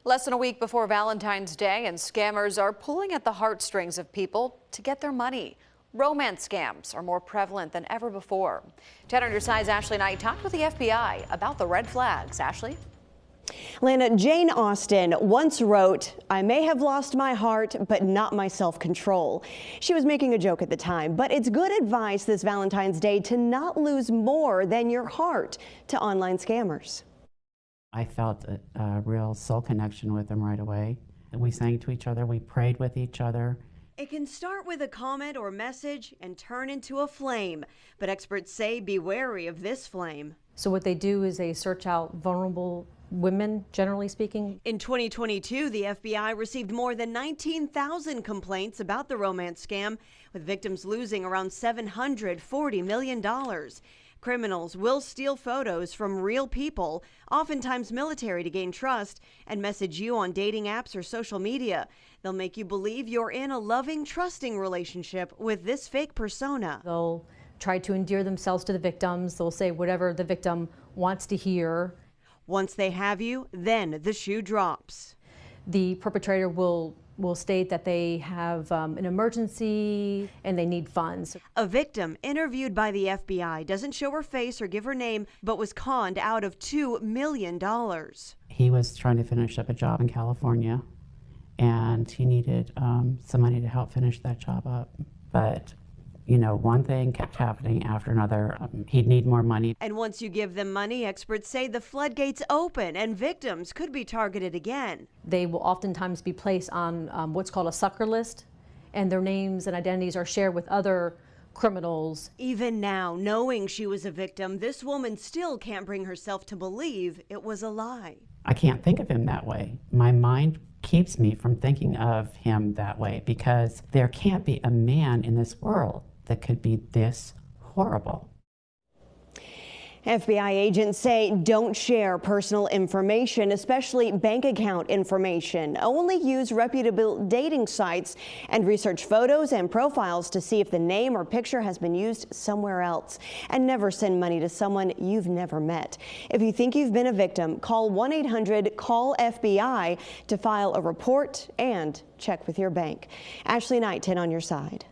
Less than a week before Valentine's Day, and scammers are pulling at the heartstrings of people to get their money. Romance scams are more prevalent than ever before. 10 on your side's Ashley Knight talked with the FBI about the red flags. Ashley? Lana, Jane Austen once wrote, "I may have lost my heart, but not my self-control." She was making a joke at the time, but it's good advice this Valentine's Day to not lose more than your heart to online scammers. I felt a real soul connection with them right away. We sang to each other, we prayed with each other. It can start with a comment or message and turn into a flame, but experts say be wary of this flame. So what they do is they search out vulnerable women, generally speaking. In 2022, the FBI received more than 19,000 complaints about the romance scam, with victims losing around $740 million. Criminals will steal photos from real people, oftentimes military, to gain trust, and message you on dating apps or social media. They'll make you believe you're in a loving, trusting relationship with this fake persona. They'll try to endear themselves to the victims. They'll say whatever the victim wants to hear. Once they have you, then the shoe drops. The perpetrator will state that they have an emergency and they need funds. A victim interviewed by the FBI doesn't show her face or give her name, but was conned out of $2 million. He was trying to finish up a job in California, and he needed some money to help finish that job up. But you know, one thing kept happening after another. He'd need more money. And once you give them money, experts say the floodgates open and victims could be targeted again. They will oftentimes be placed on what's called a sucker list, and their names and identities are shared with other criminals. Even now, knowing she was a victim, this woman still can't bring herself to believe it was a lie. I can't think of him that way. My mind keeps me from thinking of him that way, because there can't be a man in this world that could be this horrible. FBI agents say don't share personal information, especially bank account information. Only use reputable dating sites and research photos and profiles to see if the name or picture has been used somewhere else. And never send money to someone you've never met. If you think you've been a victim, call 1-800-CALL-FBI to file a report and check with your bank. Ashley Knight, 10 on your side.